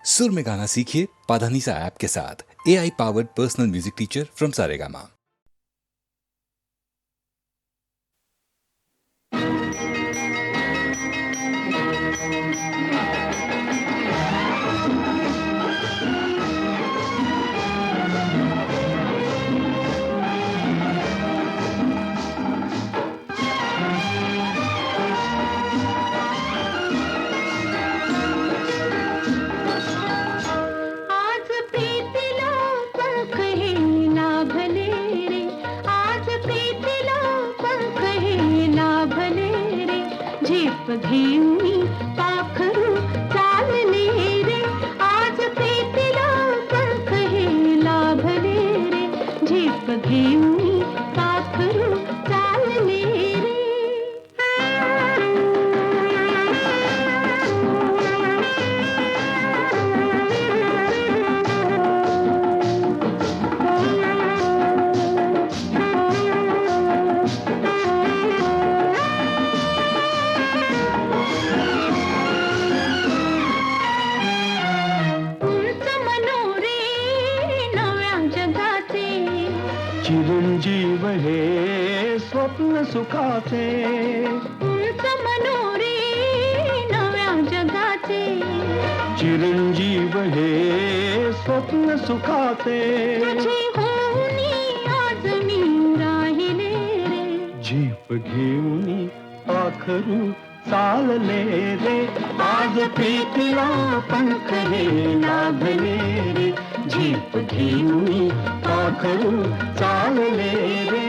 सुर में गाना सीखिए पाधानीसा ऐप के साथ। AI powered personal music teacher from Saregama. घेऊनी पाखरू चालले रे, आज प्रीतीला पंख हे लाभले रे, झेप घेऊनी पाखरू चालले रे. चिरंजीव हे स्वप्न सुखाचे, उंच मनोरे नव्या जगाचे, चिरंजीव हे स्वप्न सुखाचे, तुझे होऊनी आज मी राहिले रे, झेप घेऊनी पाखरू चालले रे, आज प्रीतीला पंख हे लाभले रे, झेप घेऊनी पाखरू चालले रे.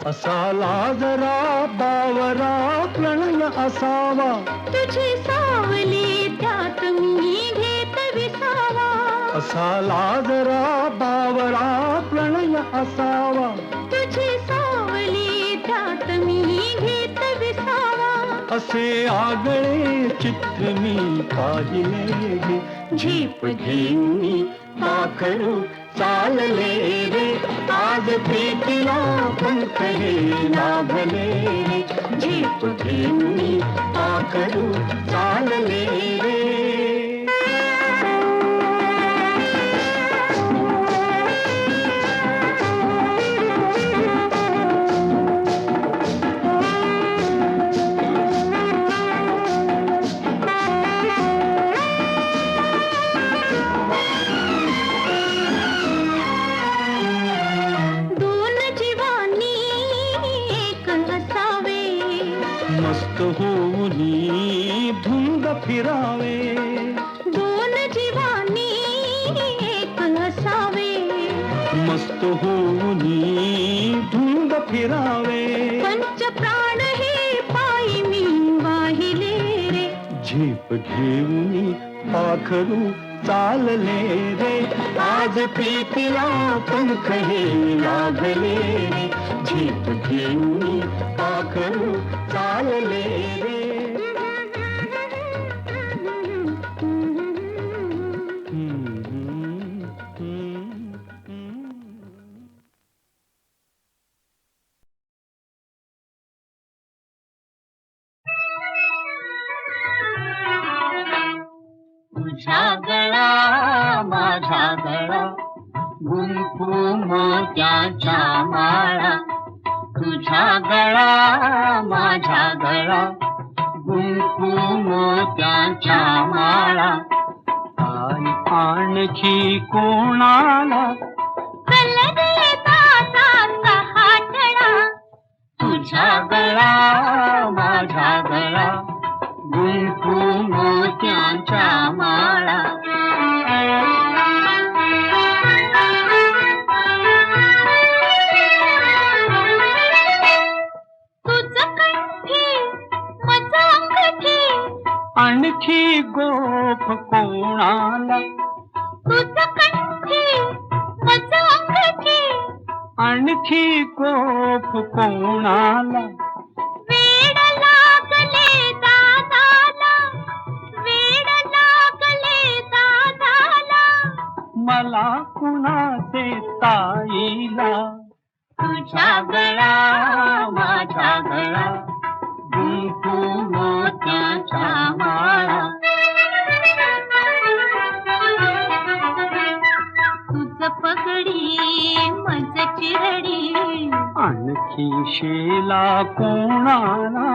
असाला जरा बावरा प्रणय असावा, तुझी सावली त्यात मी घेत विसावा, असाला जरा बावरा प्रणय असावा, तुझी सावली त्यात मी घेत विसावा, असे आगळे चित्र मी पाहिले गे, झेप घेऊनी पाखरू चालले रे, आज प्रीतीला पंख हे लाभले रे, झेप घेऊनी पाखरू चालले रे. मस्त होऊनी धुंद फिरावे, दोन जीवानी एक असावे, मस्त होऊनी धुंद फिरावे, पंच प्राण हे पायी मी वाहिले रे, झेप घेऊनी पाखरू चालले रे, आज प्रीतीला पंख हे लाभले रे, झेप घेऊनी पाखरू चालले रे. तुझा गळा माझा गळा, गुंफू मोत्याच्या माळा, तुझा गळा माझा गळा, गुंफू मोत्याच्या माळा, आणि आणखी कोणाला कल देता हातळा, तुझा गळा माझा गळा, गुंफू मोत्याच्या माळा. तुझं कंठी माझं अंगठी, आणखी गोफ कोणाला, तुझं कंठी माझं अंगठी, आणखी गोफ कोणाला, वेड लागले दादाला, मला कुणाचे ताईला. तुझा गळा माझा गळा गुंफू मोत्याच्या माळा. तुझ पगडी मज चिरडी आणखी शेला कोणाला.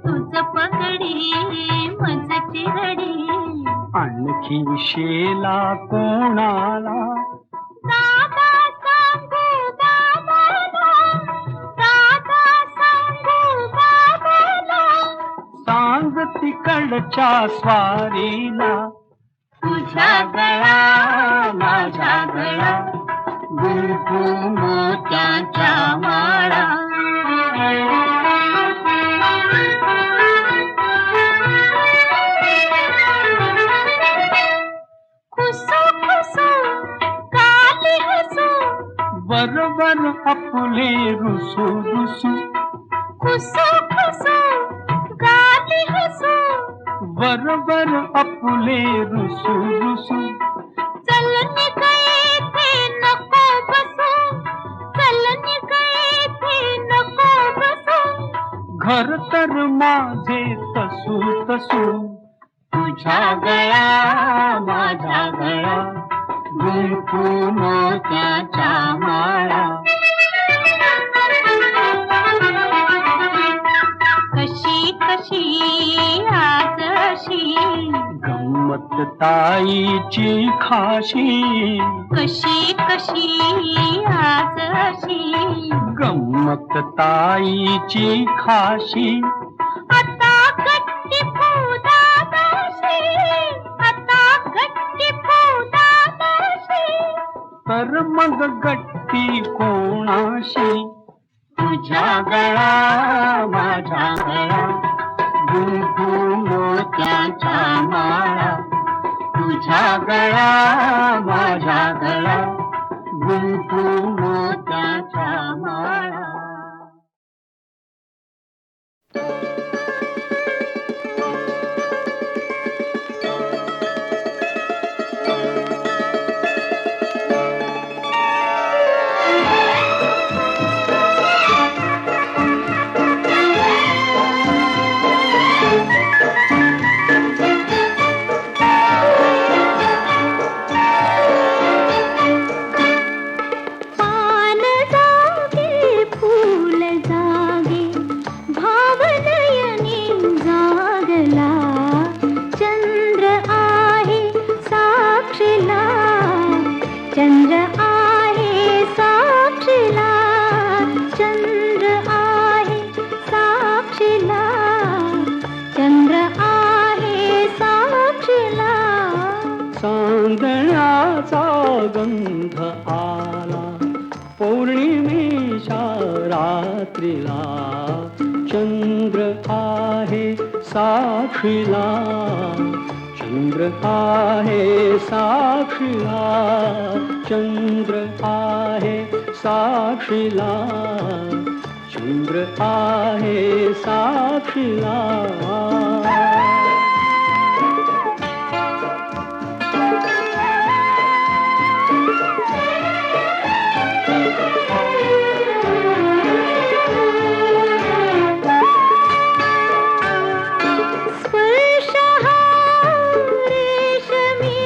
तुझ पगडी मज चिरडी आणखी शेला कोणाला. दादा सांगू बाबाला दादा सांगू बाबाला सांग तिकडच्या स्वारीला. तुझा गळा माझा गळा गुंफू मोत्याच्या माळा. खुसू खुसू काली हसू बरोबर आपले रुसू रुसू. खुसू खुसू काली हसू बरोबर आपले रुसू रुसू. चल निघे थे नको बसू चल निघे थे नको बसू घर तर माझे तसू तसू. तुझा गळा माझा गळा गुंफू मोत्याच्या माळा. कशी कशी आज अशी गंमत ताईची खाशी. कशी कशी आज अशी गंमत ताईची खाशी. आता गट्टी फुदादाशी आता गट्टी फुदादाशी तर मग गट्टी कोणाशी. तुझा गळा माझा गळा गुंफू मोत्याच्या माळा. तुझा गळा माझा गळा गुंफू मोत्याच्या माळा. पान जागे फूल जागे भावनयनी जागला चंद्र आहे साक्षीला चंद्र आहे साक्षीला चंद्र आहे साक्षीला चंद्र आहे साक्षीला. चांदण्याचा गंध आला पौर्णिमेच्या रात्रीला. चंद्र आहे साक्षीला चंद्र आहे साक्षीला चंद्र आहे साक्षीला चंद्र आहे साक्षीला. स्पर्श हा रेशमी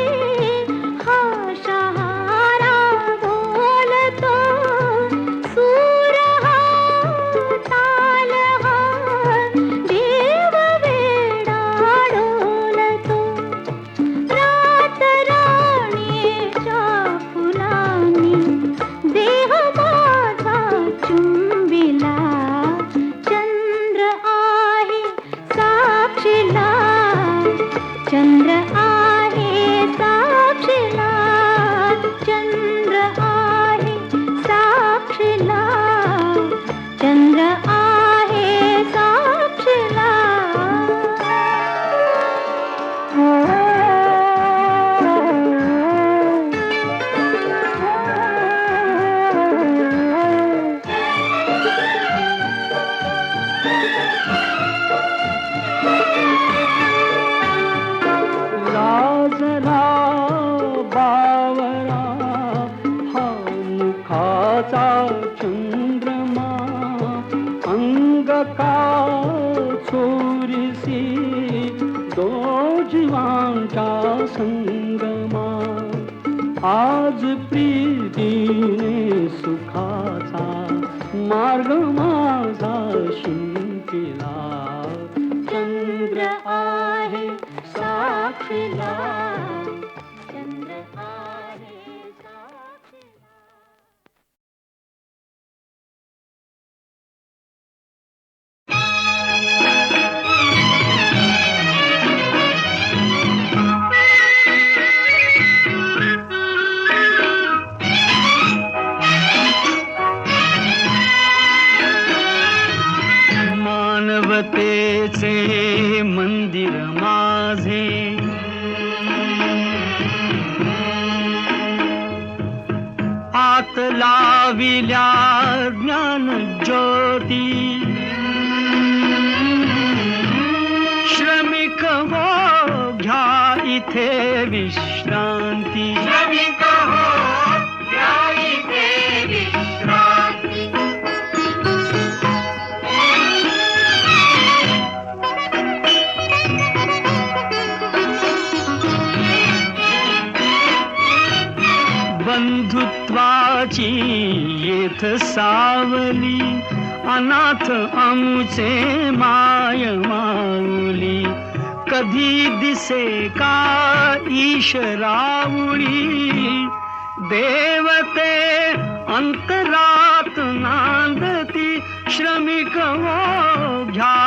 हा शहारा बोलतो सूर हा ताल हा देव वेडा तो जीवांच्या संगमा आज प्रीतीने सुखाचा मार्ग माझा शिंपिला चंद्र आहे साक्षीला चंद्र आहे साक्षीला. मानवतेचे मंदिर माझे आत लाविल्या ज्ञान ज्योती श्रमिक हो घ्या इथे विश्रांती श्रमिक हो घ्या इथे विश्रांती. बंधुत्वाची येथ सावली अनाथ आमुचे माय माऊली कधी दिसे का ईशरावळी देवते अंतरात नांदती श्रमिक हो घ्या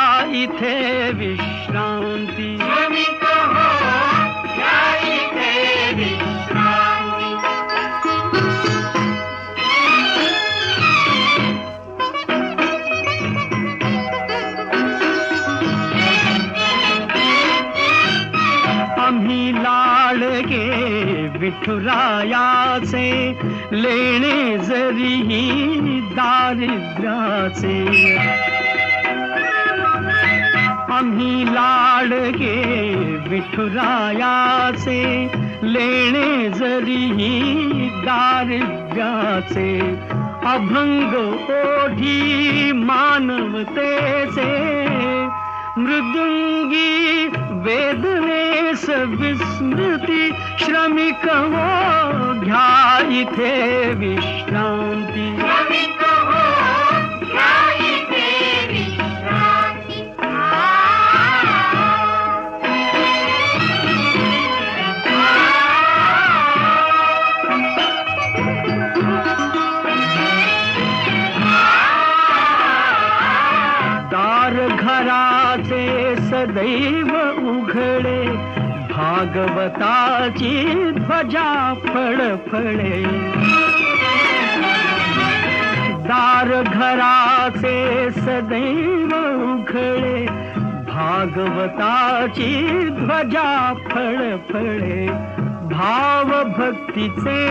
इथे विश्रांती श्रमिक हो घ्या इथे विश्रांती. आम्ही लाडके विठुरायाचे लेणे जरीही दारिद्र्याचे आम्ही लाडके विठुरायाचे लेणे जरीही दारिद्र्याचे अभंग ओढी मानवतेचे मृदुंगी वेदनेस विस्मृती श्रमिक हो घ्या इथे विश्रांती श्रमिक हो घ्या इथे विश्रांती. दार घराचे सदैव उघडे भागवताची ध्वजा फळफळे दार घराचे सदैव उघडे भागवताची ध्वजा फळफळे भाव भक्तीचे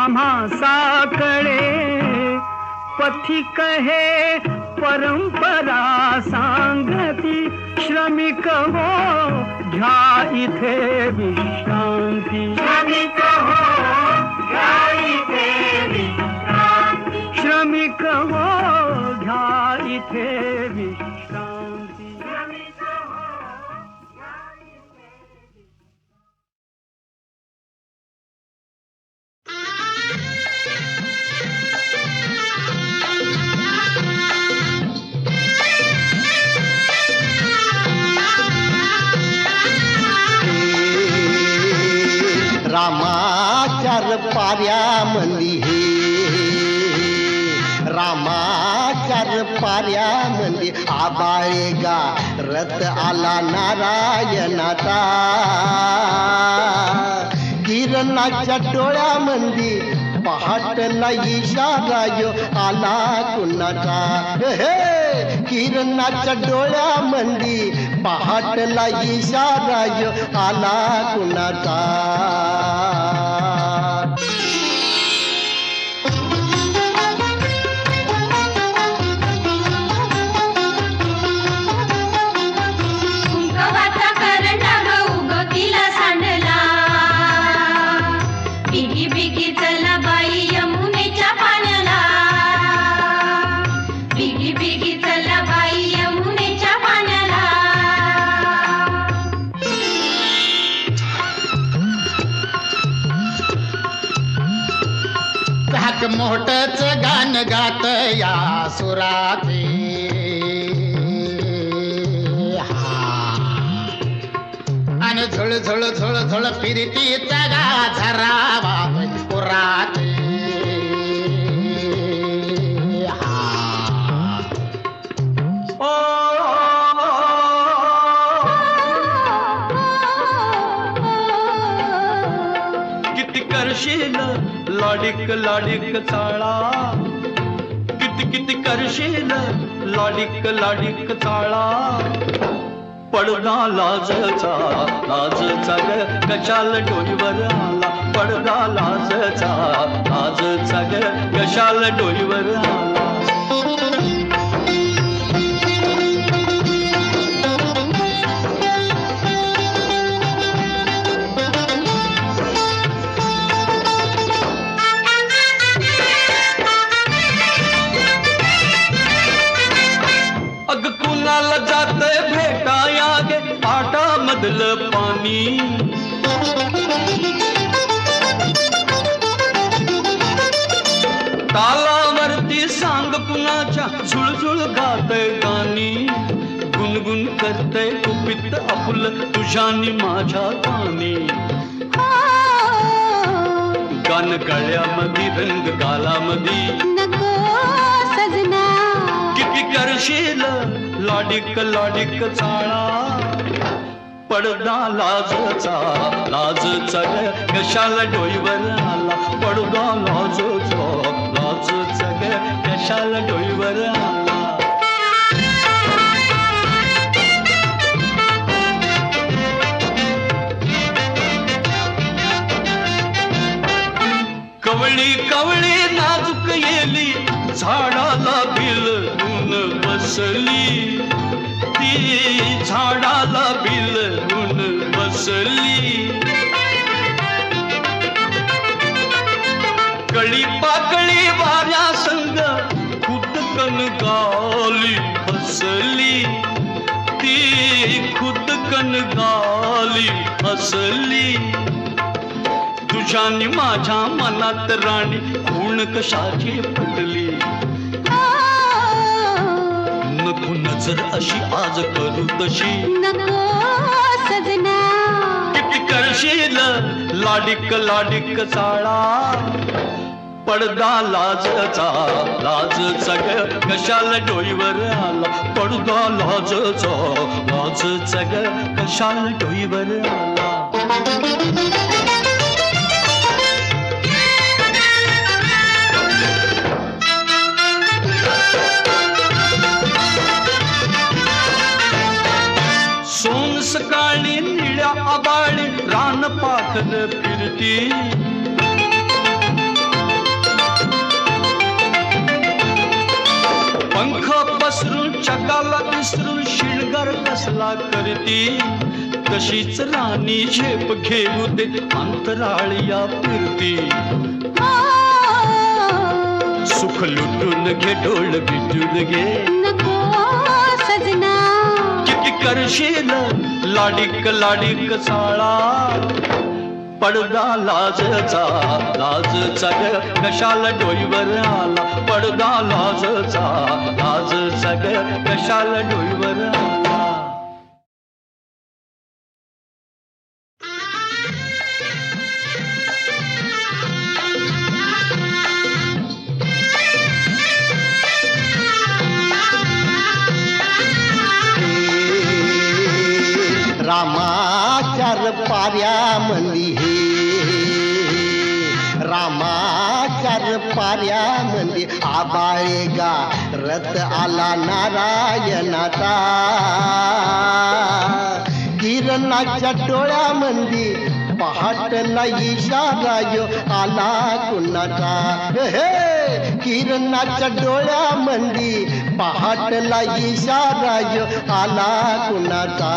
आम्हा साकळे पथिक हे परंपरा सांगती श्रमिक हो घ्या इथे विश्रांती श्रमिक हो घ्या इथे विश्रांती श्रमिक हो घ्या इथे विश्रांती श्रमिक हो घ्या इथे रामाचार पाऱ्यामंदी हे रामाचार पाऱ्यामंदी आबाळेगा रथ आला नारायणाचा किरणाच्या डोळ्यामंदी पहाटला इशारा यो आला कुणाचा हे किरणाच्या डोळ्यामंदी पहाटला इशारा यो आला कुणाचा मोठच गान गात या सुराचे आणि झुळ झुळ झुळ झुळ फिरती चगा झरावा पुराचे किती करशील लाडिक लाडिक चाळा किती किती करशील लाडिक लाडिक चाळा पडदा लाजचा लाजचा ग कशाला डोईवर आला पडदा लाजचा ग कशाला डोईवर आला अग कुणाला जातंय भेटाया गे पाटा मधलं पाणी तालावरती सांग कुणाच्या झुळझुळ गातय गाणी गुणगुण करतय कुपित आपुल तुझ्यानी माझ्या कानी गान गळ्यामध्ये रंग गालामध्ये नको सजना किती करशील लाडिक लाडिक चाळा पडदा लाजचा ग कशाला डोईवर आला पडदा लाजचा ग कशाला डोईवर आला कवळी कवळी नाजूक येली झाडाला भिलून बसली ती झाडाला भिलून बसली कळी पाकळी वाऱ्या संग खुदकन गाली हसली ती खुदकन गाली हसली तुझ्यानी माझ्या मनात राणी खूण कशाची फुटली नको नजर अशी आज करू तशी नको सजना किती करशील लाडिक लाडिक चाळा पडदा लाजचा ग कशाला डोईवर आला पडदा लाजचा ग कशाला डोईवर आला सोन सकाळी निळ्या आबाळी रान पाखर फिरती पंख पसरून चकाला विसरून शिणगार कसला करती तशीच राणी झेप घेऊ दे अंतराळिया फिरती सुख लुटून घे डोळ बिटून घे नको सजना किती करशील लाडिक लाडिक चाळा पडदा लाजचा ग कशाला डोईवर आला पडदा लाजचा ग कशाला डोईवर आला रामाचार पाऱ्यामंदी हे रामाचार पाऱ्यामंदी आबाळे गा रथ आला नारायणाचा किरणाच्या डोळ्यामंदी पहाटला इशारा यो आला कुणाचा हे किरणाच्या डोळ्यामंदी पहाटला इशारा यो आला कुणाचा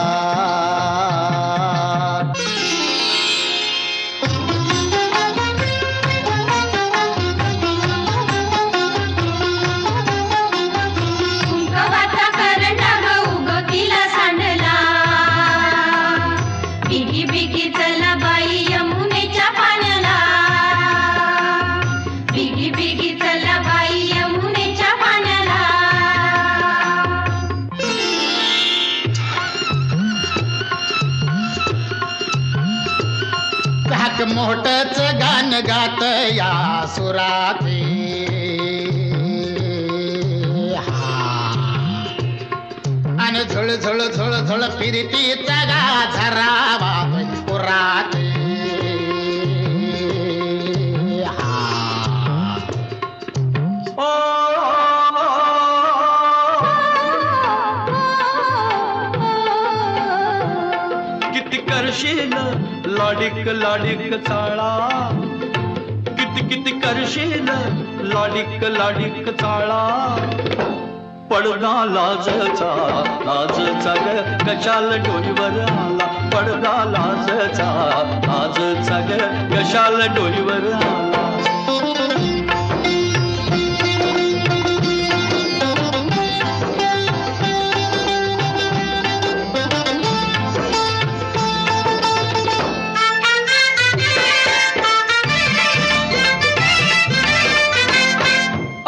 कुंकवाचा करंडा उगवतीला सांडला बिगी बिगी चला बाई यमुनेच्या पाण्याला बिगी बिगी अग मोठच गान गात या सुराते आणि झळ झळ झळ झळ फिरतीचा गाझरावा पुराते किती करशील लाडिक लाडिक चाळा किती किती करशील लाडिक लाडिक चाळा पडदा लाजचा लाजचा ग कशाल डोईवर आला पडदा लाजचा ग कशाल डोईवर आला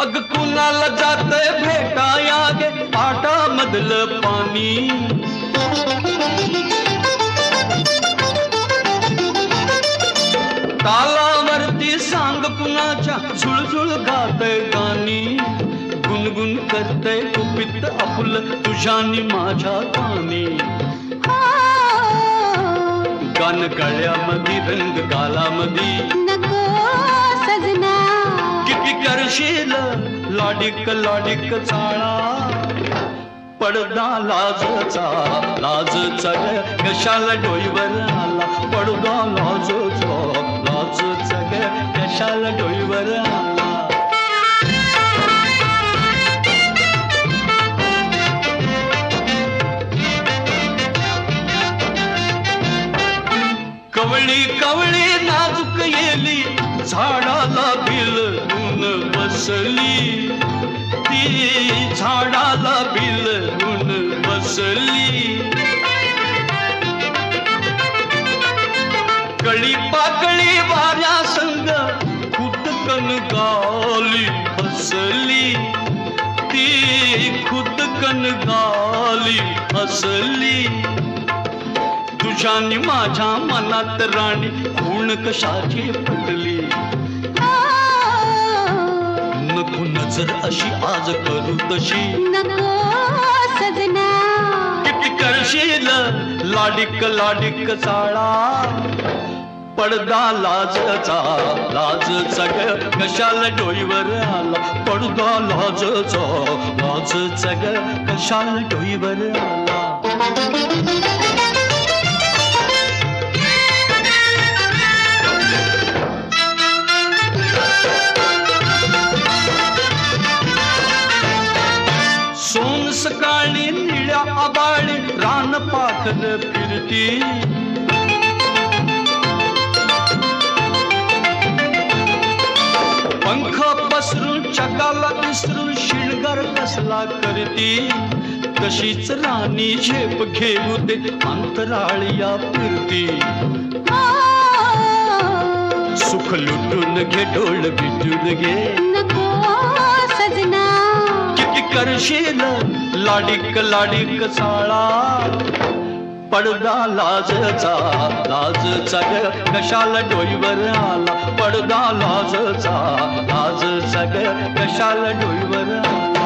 अग कुणाला जातंय भेटाया गे पाटामधलं पाणी तालावरती सांग कुणाच्या झुळझुळ गातय गाणी गुणगुण करतय कुपित आपुल तुझ्यानी माझ्या कानी गान गळ्यामध्ये रंग गालामध्ये नको सजना किती करशील लाडिक लाडिक चाळा पडदा लाजचा ग कशाला डोईवर आला पडदा लाजचा ग कशाला डोईवर आला कवळी कवळी नाजूक येली झाडाला भिलून बसली ती झाडाला भिलून बसली कळी पाकळी वाऱ्या संग खुदकन गाली हसली ती खुदकन गाली हसली तुझ्यानी माझ्या मनात राणी खूण कशाची पटली नको नजर अशी आज करू तशी नको सजना किती करशील लाडिक लाडिक चाळा पडदा लाजचा ग कशाला डोईवर आला पडदा लाजचा ग कशाला डोईवर आला सोन सकाळी निळ्या आबाळी रान पाखर फिरती पंख पसरून चकाला विसरून शिणगार कसला करती तशीच राणी झेप घेऊ दे अंतराळिया फिरती सुख लुटून घे डोळ बिटून घे नको सजना किती करशील लाडिक लाडिक चाळा पडदा लाजचा ग कशाला डोईवर आला पडदा लाजचा ग कशाला डोईवर आला